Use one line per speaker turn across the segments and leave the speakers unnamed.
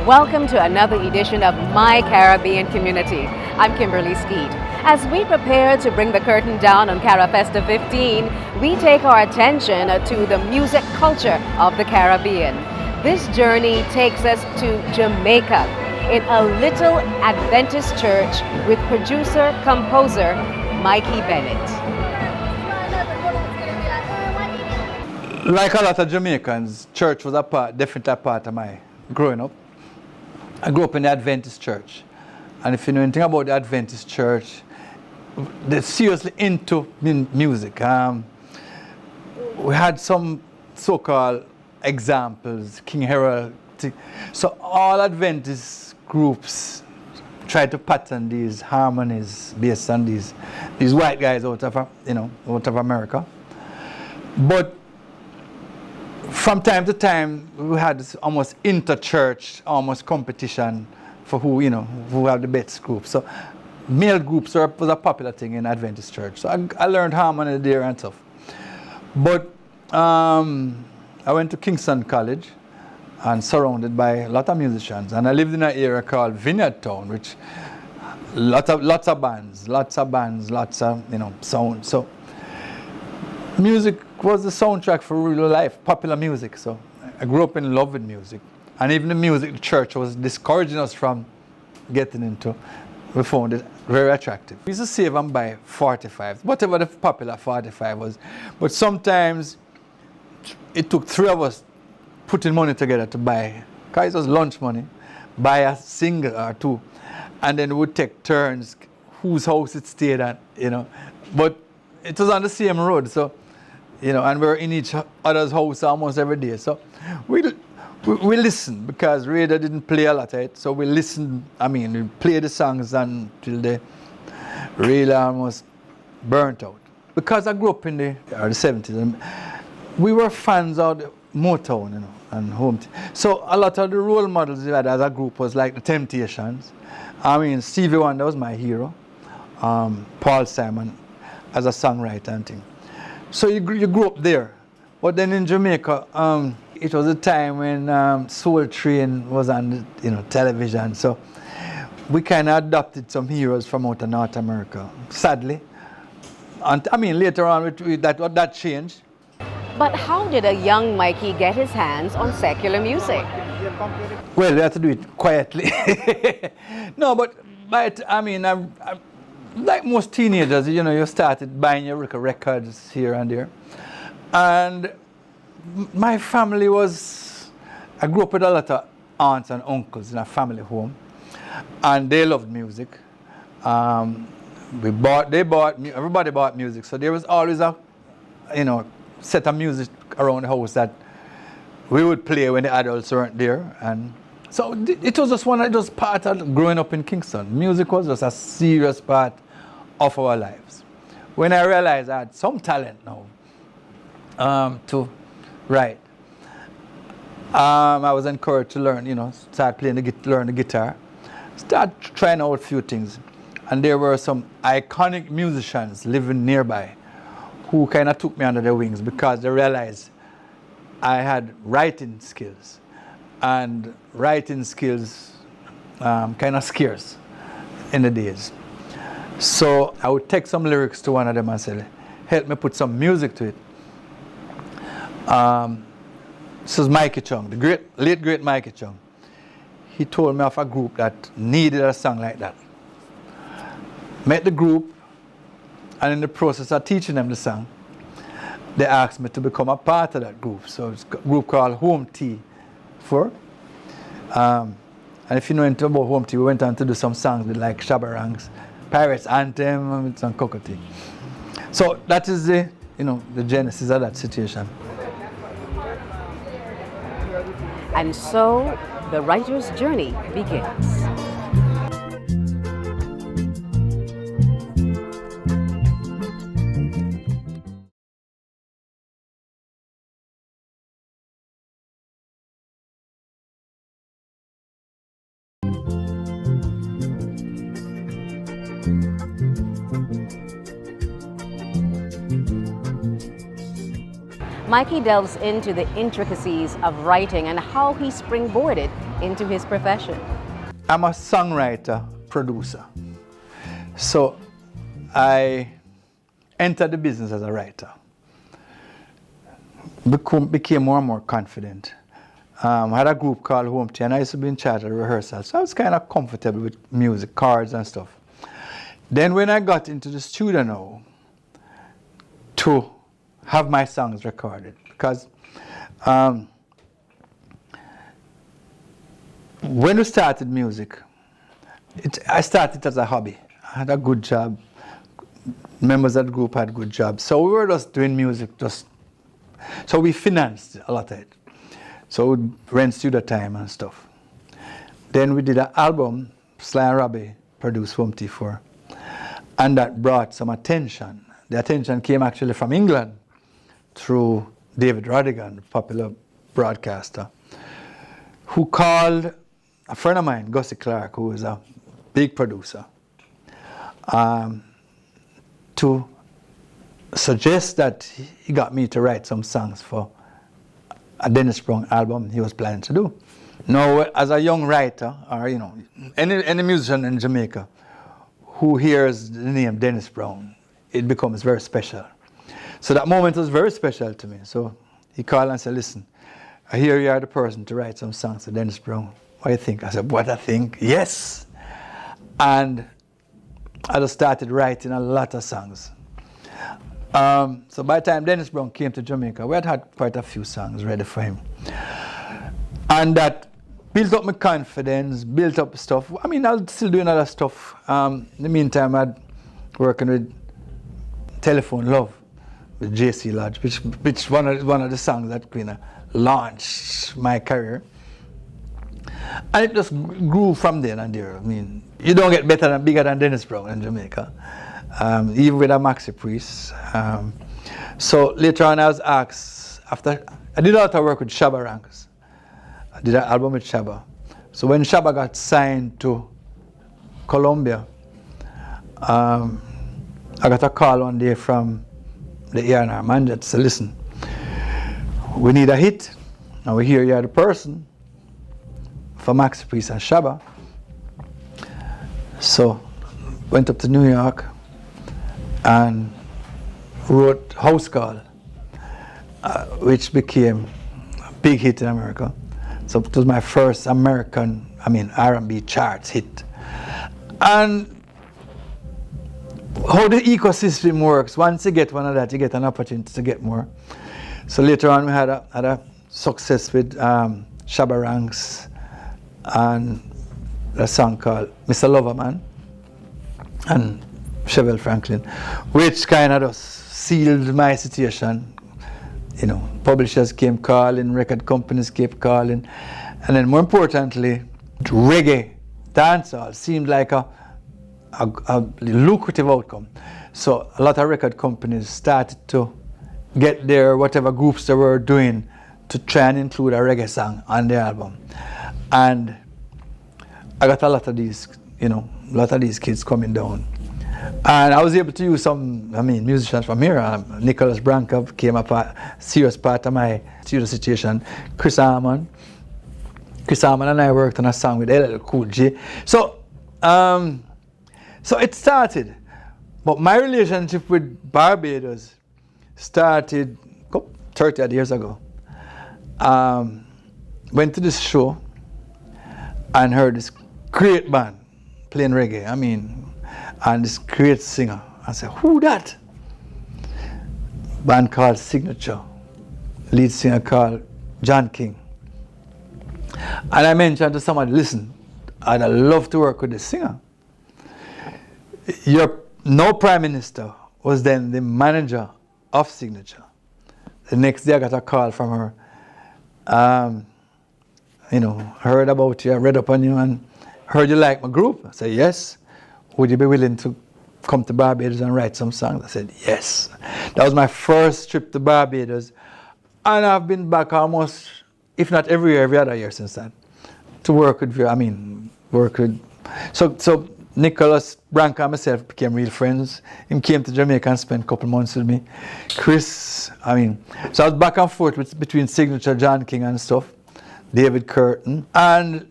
Welcome to another edition of My Caribbean Community. I'm Kimberly Skeet. As we prepare to bring the curtain down on Carifesta 15, we take our attention to the music culture of the Caribbean. This journey takes us to Jamaica in a little Adventist church with producer-composer Mikey Bennett.
Like a lot of Jamaicans, church was definitely a part of my growing up. I grew up in the Adventist church. And if you know anything about the Adventist church, they're seriously into music. We had some so-called examples, King Herald. So all Adventist groups try to pattern these harmonies based on these white guys out of America. But from time to time, we had this almost inter-church, almost competition for who have the best group. So male groups was a popular thing in Adventist church. So I learned harmony there and stuff. But I went to Kingston College and surrounded by a lot of musicians. And I lived in an area called Vineyard Town, which lots of bands, lots of sound. So music was the soundtrack for real life, popular music. So I grew up in love with music. And even the music the church was discouraging us from getting into. We found it very attractive. We used to save and buy 45s, whatever the popular 45 was. But sometimes it took three of us putting money together to buy, because it was lunch money, buy a single or two. And then we would take turns whose house it stayed at, But it was on the same road, so, and we were in each other's house almost every day. So we listened, because radio didn't play a lot of it. So we listened, we played the songs until they really almost burnt out. Because I grew up in the early 70s, we were fans of the Motown, and home. So a lot of the role models we had as a group was like the Temptations. Stevie Wonder was my hero. Paul Simon as a songwriter and thing. So you grew up there. But then in Jamaica, it was a time when Soul Train was on television. So we kind of adopted some heroes from out of North America, sadly. And later on that changed.
But how did a young Mikey get his hands on secular music?
Well, we had to do it quietly. No, but like most teenagers, you started buying your records here and there. And my family I grew up with a lot of aunts and uncles in a family home. And they loved music. Everybody bought music. So there was always a, set of music around the house that we would play when the adults weren't there. And so it was just part of growing up in Kingston. Music was just a serious part of our lives. When I realized I had some talent now to write, I was encouraged to learn, start learn the guitar, start trying out a few things. And there were some iconic musicians living nearby who kind of took me under their wings, because they realized I had writing skills. And writing skills kind of scarce in the days. So I would take some lyrics to one of them and say, help me put some music to it. This was Mikey Chung, the late great Mikey Chung. He told me of a group that needed a song like that. Met the group, and in the process of teaching them the song, they asked me to become a part of that group. So it's a group called Home Tea 4. And if you know anything about Home Tea, we went on to do some songs with like Shabba Ranks, Pirates Anthem, and some Cocoa-Tea. So that is the genesis of that situation.
And so the writer's journey begins. Mikey delves into the intricacies of writing and how he springboarded into his profession.
I'm a songwriter producer. So I entered the business as a writer. Became more and more confident. I had a group called Home Tea, and I used to be in charge of the rehearsal. So I was kind of comfortable with music, chords and stuff. Then when I got into the studio now to have my songs recorded, because when we started music, I started as a hobby. I had a good job. Members of the group had good jobs. So we were just doing music, so we financed a lot of it. So we'd rent studio time and stuff. Then we did an album, Sly and Robbie produced Home Tea for, and that brought some attention. The attention came actually from England through David Rodigan, the popular broadcaster, who called a friend of mine, Gussie Clark, who is a big producer, to suggest that he got me to write some songs for a Dennis Brown album he was planning to do. Now, as a young writer, or any musician in Jamaica who hears the name Dennis Brown, it becomes very special. So that moment was very special to me. So he called and said, listen, I hear you are the person to write some songs for Dennis Brown. What do you think? I said, what I think? Yes. And I just started writing a lot of songs. So by the time Dennis Brown came to Jamaica, we had quite a few songs ready for him. And that built up my confidence, built up stuff. I mean, I was still doing other stuff. In the meantime, I'd working with Telephone Love with J.C. Lodge, which one of the songs that kind of launched my career. And it just grew from there and there. I mean, you don't get better and bigger than Dennis Brown in Jamaica, even with a Maxi Priest. So later on I was asked, after I did a lot of work with Shabba Ranks. I did an album with Shabba. So when Shabba got signed to Columbia, I got a call one day from the A&R manager to say, listen, we need a hit, and we hear you're the person for Maxi Priest and Shabba. So went up to New York and wrote House Call, which became a big hit in America. So it was my first American, R&B charts hit. And how the ecosystem works, once you get one of that, you get an opportunity to get more. So later on we had a success with Shabba Ranks and a song called Mr. Loverman and Chevelle Franklin, which kind of just sealed my situation. Publishers came calling, record companies kept calling, and then more importantly, reggae dancehall seemed like a lucrative outcome. So a lot of record companies started to get their whatever groups they were doing to try and include a reggae song on the album. And I got a lot of these kids coming down. And I was able to use some, musicians from here. Nicholas Brankov came up a serious part of my studio situation. Chris Harmon and I worked on a song with LL Cool J. So it started. But my relationship with Barbados started 30 odd years ago. Went to this show and heard this great band playing reggae. And this great singer. I said, who that? Band called Signature. Lead singer called John King. And I mentioned to somebody, listen, I'd love to work with this singer. Your Prime Minister was then the manager of Signature. The next day I got a call from her. Heard about you, I read up on you, and heard you like my group. I said, yes. Would you be willing to come to Barbados and write some songs? I said, yes. That was my first trip to Barbados. And I've been back almost, if not every year, every other year since that, to work with. So Nicholas Branca and myself became real friends. He came to Jamaica and spent a couple months with me. Chris, so I was back and forth between Signature, John King and stuff, David Curtin. And,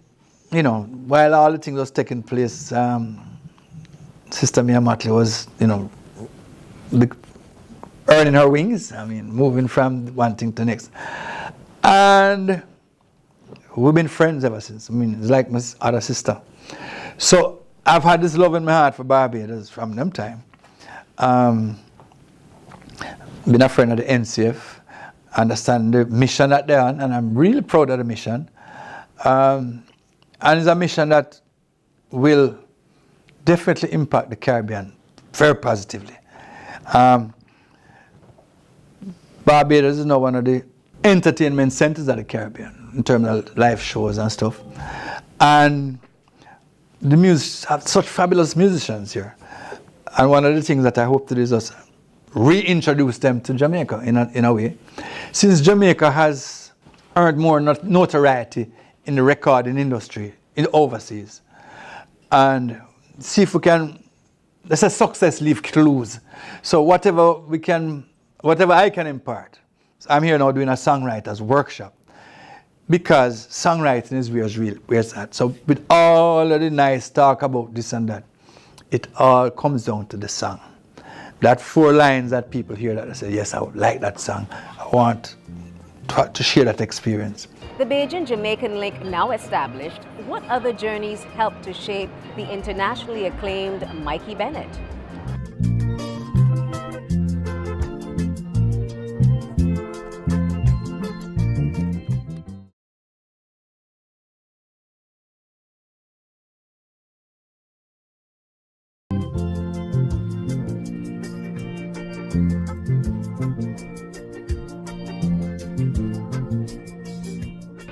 while all the things was taking place, Sister Mia Motley was, earning her wings, moving from one thing to the next. And we've been friends ever since. It's like my other sister. So I've had this love in my heart for Barbados from them time. Been a friend of the NCF, understand the mission that they're on, and I'm really proud of the mission. And it's a mission that will definitely impact the Caribbean very positively. Barbados is now one of the entertainment centers of the Caribbean in terms of live shows and stuff. And the music have such fabulous musicians here. And one of the things that I hope to do is just reintroduce them to Jamaica in a way. Since Jamaica has earned more notoriety in the recording industry in overseas. And see if we can, there's a success leave to lose. So whatever I can impart. So I'm here now doing a songwriters workshop. Because songwriting is where it's at. So with all of the nice talk about this and that, it all comes down to the song. That 4 lines that people hear that they say, yes, I would like that song. I want to share that experience.
The Bajan-Jamaican link now established, what other journeys helped to shape the internationally acclaimed Mikey Bennett?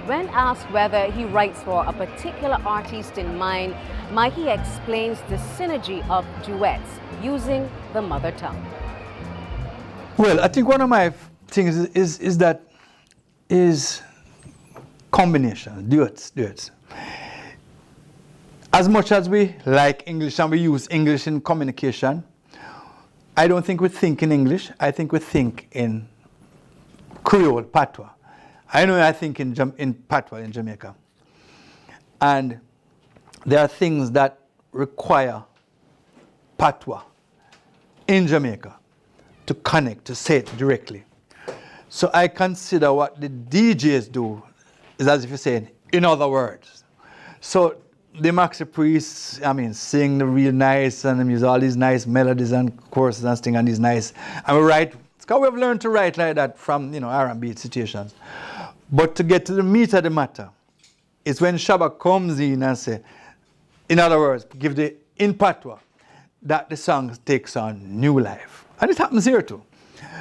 When asked whether he writes for a particular artist in mind, Mikey explains the synergy of duets using the mother tongue.
Well, I think one of my things is combination, duets. As much as we like English and we use English in communication, I don't think we think in English. I think we think in Creole, Patois. I think in Patois in Jamaica. And there are things that require Patois in Jamaica to connect, to say it directly. So I consider what the DJs do is as if you're saying, in other words. So the Maxi Priests, sing the real nice and use all these nice melodies and choruses and things and these nice, and we write, because we've learned to write like that from, R&B situations. But to get to the meat of the matter, it's when Shabba comes in and say, in other words, give the in Patois, that the song takes on new life. And it happens here too.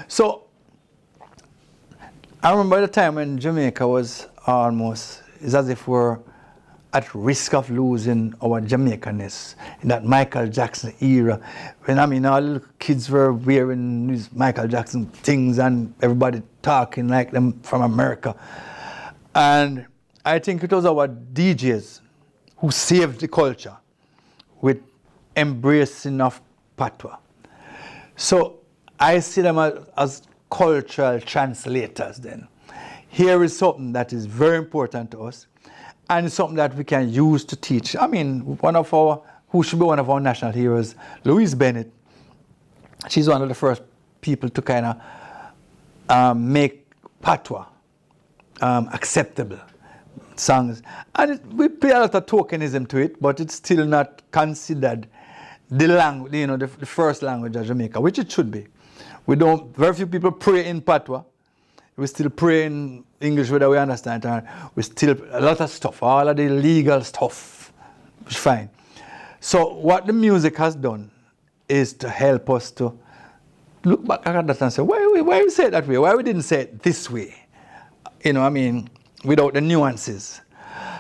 So I remember the time when Jamaica was almost, it's as if we're at risk of losing our Jamaicanness in that Michael Jackson era. When all the kids were wearing these Michael Jackson things and everybody talking like them from America. And I think it was our DJs who saved the culture with embracing of Patois. So I see them as cultural translators then. Here is something that is very important to us, and it's something that we can use to teach. Who should be one of our national heroes, Louise Bennett. She's one of the first people to kind of make Patois acceptable songs. And we pay a lot of tokenism to it, but it's still not considered the language, the first language of Jamaica, which it should be. Very few people pray in Patois. We still pray in English whether we understand it. We still, a lot of stuff, all of the legal stuff, which is fine. So what the music has done is to help us to look back at that and say, why we say it that way? Why we didn't say it this way? Without the nuances.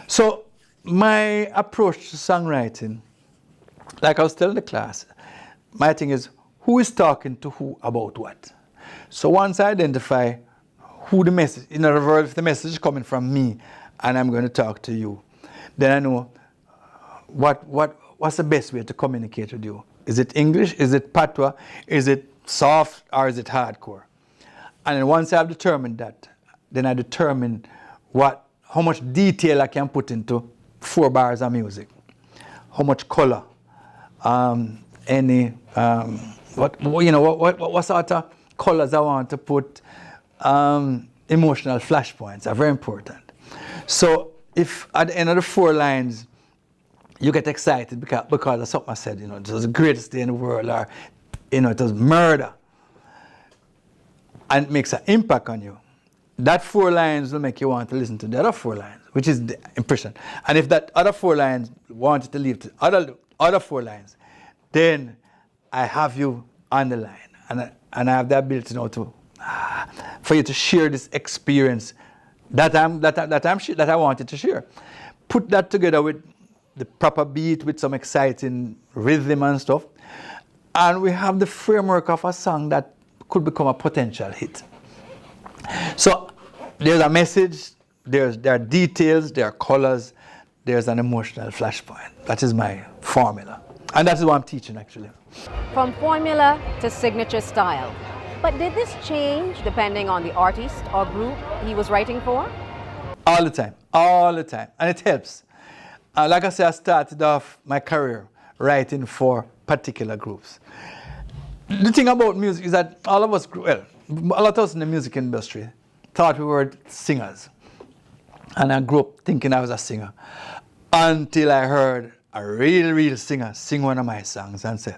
So my approach to songwriting, like I was telling the class, my thing is, who is talking to who about what? So once I identify who the message, in other words, if the message is coming from me and I'm going to talk to you, then I know what's the best way to communicate with you? Is it English? Is it patois? Is it soft? Or is it hardcore? And then once I've determined that, then I determine how much detail I can put into 4 bars of music, how much color, what sort of colors I want to put. Emotional flashpoints are very important. So if at the end of the 4 lines you get excited because of something I said, it was the greatest day in the world, or it was murder, and it makes an impact on you, that 4 lines will make you want to listen to the other 4 lines, which is the impression. And if that other 4 lines wanted to leave to other 4 lines, then I have you on the line, and I have the ability now for you to share this experience that I wanted to share. Put that together with the proper beat, with some exciting rhythm and stuff, and we have the framework of a song that could become a potential hit. So there's a message, there are details, there are colors, there's an emotional flashpoint. That is my formula, and that is what I'm teaching actually.
From formula to signature style. But did this change depending on the artist or group he was writing for?
All the time, and it helps. Like I said, I started off my career writing for particular groups. The thing about music is that all of us, a lot of us in the music industry thought we were singers. And I grew up thinking I was a singer until I heard a real singer sing one of my songs and say,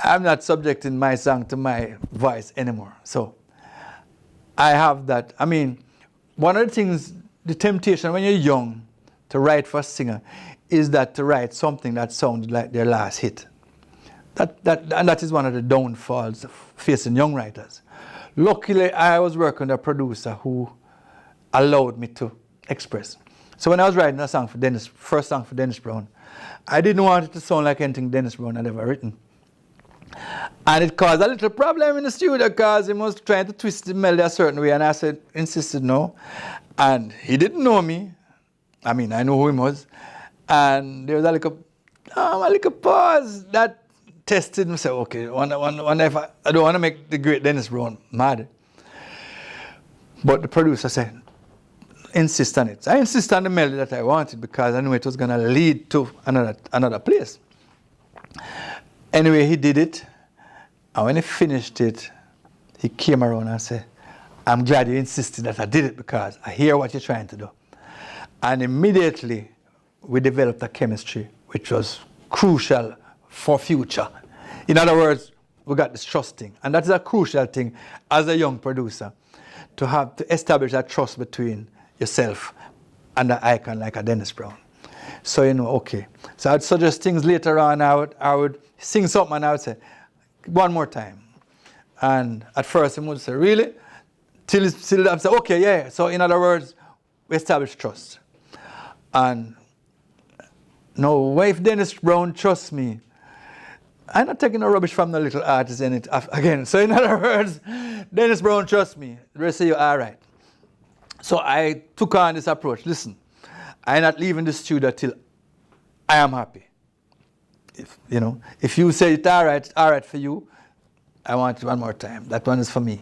I'm not subjecting my song to my voice anymore. So I have that. I mean, one of the things, the temptation when you're young to write for a singer is that to write something that sounds like their last hit. And that is one of the downfalls facing young writers. Luckily, I was working with a producer who allowed me to express. So when I was writing a song for first song for Dennis Brown, I didn't want it to sound like anything Dennis Brown had ever written. And it caused a little problem in the studio because he was trying to twist the melody a certain way, and I insisted no. And he didn't know me. I mean, I know who he was. And there was a little pause that tested me. Say, okay, wonder if I don't want to make the great Dennis Brown mad. But the producer said, insist on it. I insist on the melody that I wanted because I knew it was going to lead to another place. Anyway, he did it, and when he finished it, he came around and said, I'm glad you insisted that I did it because I hear what you're trying to do. And immediately, we developed a chemistry which was crucial for future. In other words, we got this trusting, and that is a crucial thing as a young producer, to establish that trust between yourself and an icon like a Dennis Brown. So, okay. So I'd suggest things later on. I would sing something and I would say, one more time. And at first he would say, really? Till I say, okay, yeah. So in other words, we establish trust. And no, if Dennis Brown trusts me, I'm not taking no rubbish from the little artist in it again. So in other words, Dennis Brown trusts me. The rest of you, all right. So I took on this approach. Listen, I'm not leaving the studio till I am happy. If you say it's all right for you, I want it one more time. That one is for me.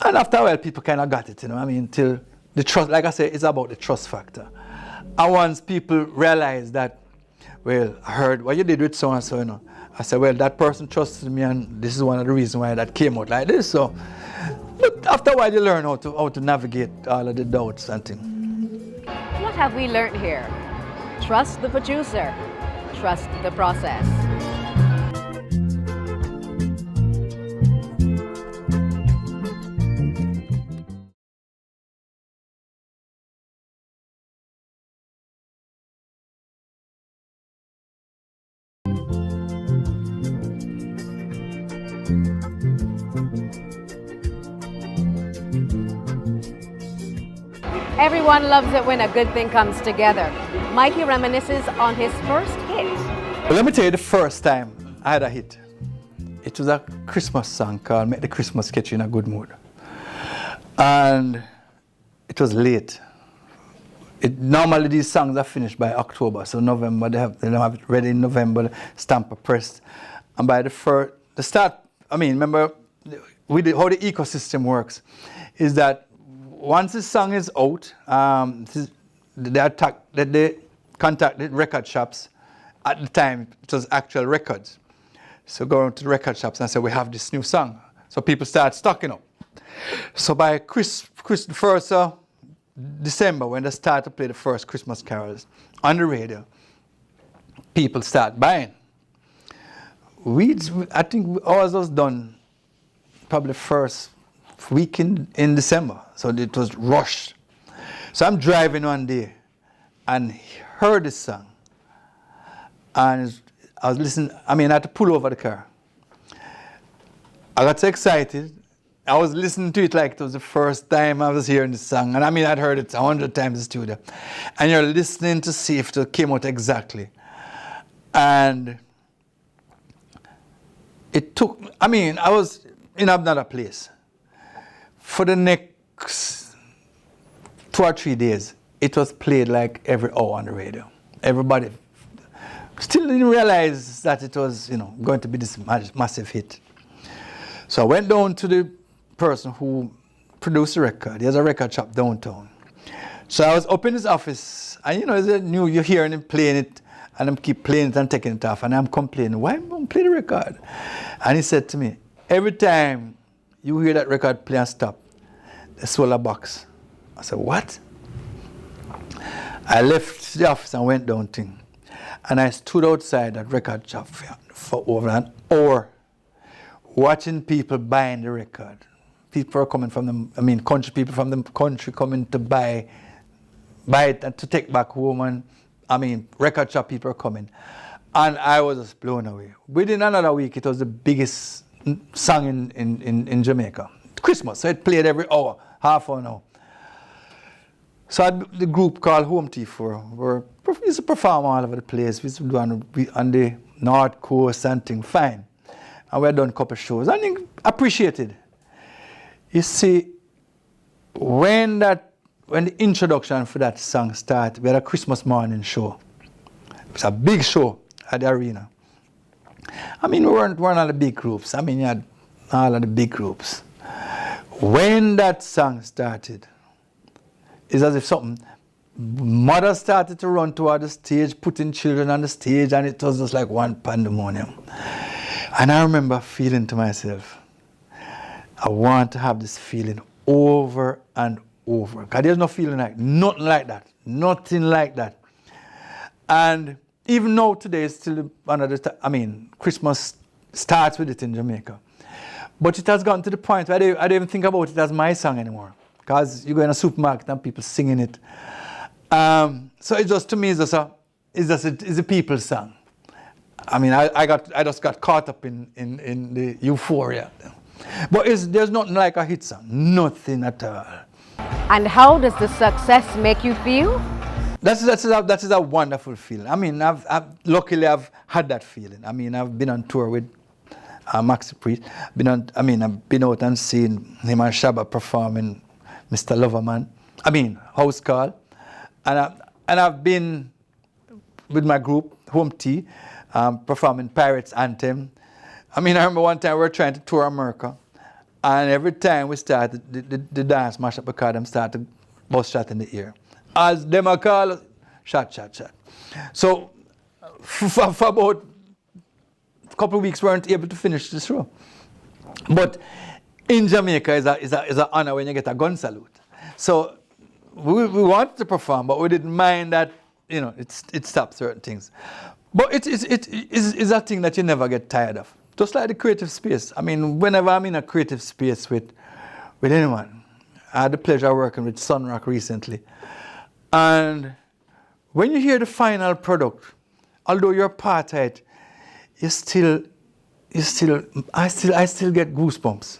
And after a while, people kind of got it, till the trust, like I say, it's about the trust factor. And once people realize that, well, I heard what you did with so-and-so, I said, well, that person trusted me, and this is one of the reasons why that came out like this. So, but after a while, you learn how to navigate all of the doubts and things.
What have we learned here? Trust the producer. Trust the process. Everyone loves it when a good thing comes together. Mikey reminisces on his first hit.
Well, let me tell you the first time I had a hit. It was a Christmas song called Make the Christmas Get You in a Good Mood. And it was late. Normally these songs are finished by October, so November they don't have it ready in November, stamp are pressed, and by the start. I mean, remember how the ecosystem works is that once the song is out, they contact the record shops. At the time, it was actual records. So go to the record shops and say, we have this new song. So people start stocking up. So by first December, when they start to play the first Christmas carols on the radio, people start buying. I think ours was done probably first week in December. So it was rushed. So I'm driving one day and heard this song. And I was listening, I had to pull over the car. I got so excited. I was listening to it like it was the first time I was hearing the song. And I'd heard it 100 times in the studio. And you're listening to see if it came out exactly. And it took, I was in another place. For the next 2 or 3 days, it was played like every hour on the radio. Everybody still didn't realize that it was, going to be this massive hit. So I went down to the person who produced the record. He has a record shop downtown. So I was up in his office, and you're hearing him playing it, and I keep playing it and taking it off, and I'm complaining, why don't play the record? And he said to me, every time you hear that record play and stop, they sold a box. I said, what? I left the office and went down to him. And I stood outside that record shop for over an hour, watching people buying the record. People are coming from country people from the country coming to buy it and to take back home. And record shop people are coming. And I was just blown away. Within another week, it was the biggest song in Jamaica. Christmas, so it played every hour, half an hour. So I had the group called Home T4. We used to perform all over the place. We used to do on the North Coast and things, fine. And we had done a couple of shows. I think appreciated. You see, when the introduction for that song started, we had a Christmas morning show. It was a big show at the arena. We weren't one of the big groups. You had all of the big groups. When that song started, it's as if mothers started to run toward the stage, putting children on the stage, and it was just like one pandemonium. And I remember feeling to myself, I want to have this feeling over and over. Because there's no feeling nothing like that. Nothing like that. And even now today, it's still another Christmas starts with it in Jamaica. But it has gotten to the point where I don't even think about it as my song anymore. Because you go in a supermarket and people singing it. So it just, to me, it's a people's song. I just got caught up in the euphoria. But there's nothing like a hit song. Nothing at all.
And how does the success make you feel?
That is a wonderful feeling. Luckily I've had that feeling. I've been on tour with Maxi Priest. I've been out and seen him and Shabba performing Mr. Loverman. House Call. And I've been with my group, Home T, performing Pirates Anthem. I remember one time we were trying to tour America, and every time we started, the dance mash up because them started bust shot in the ear. As them are called, shot. So for about a couple of weeks we weren't able to finish the show. But in Jamaica is an honor when you get a gun salute. So we wanted to perform, but we didn't mind that, it stopped certain things. But it is a thing that you never get tired of. Just like the creative space. Whenever I'm in a creative space with anyone, I had the pleasure of working with Sunrock recently. And when you hear the final product, although you're part of it, I still get goosebumps.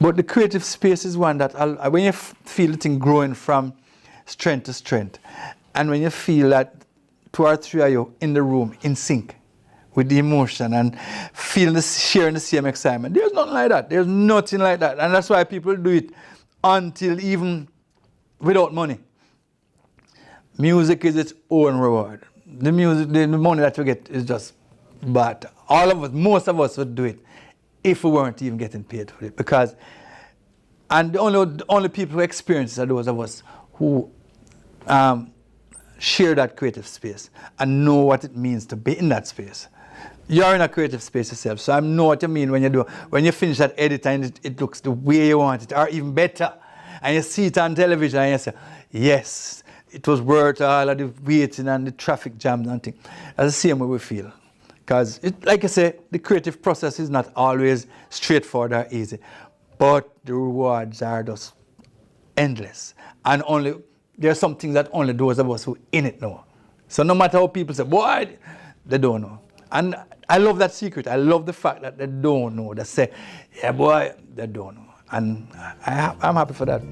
But the creative space is one that, when you feel the thing growing from strength to strength, and when you feel that 2 or 3 of you in the room in sync with the emotion and sharing the same excitement, there's nothing like that. There's nothing like that. And that's why people do it until even without money. music is its own reward. The music, the money that we get is just, but all of us, most of us would do it if we weren't even getting paid for it. Because, and the only people who experience it are those of us who share that creative space and know what it means to be in that space. You're in a creative space yourself, so I know what you mean when you finish that edit and it looks the way you want it, or even better, and you see it on television and you say, yes, it was worth all of the waiting and the traffic jams and things. That's the same way we feel. Because, like I say, the creative process is not always straightforward or easy, but the rewards are just endless. And there are some things that only those of us who in it know. So no matter how people say, boy, they don't know. And I love that secret. I love the fact that they don't know. They say, yeah, boy, they don't know. And I'm happy for that.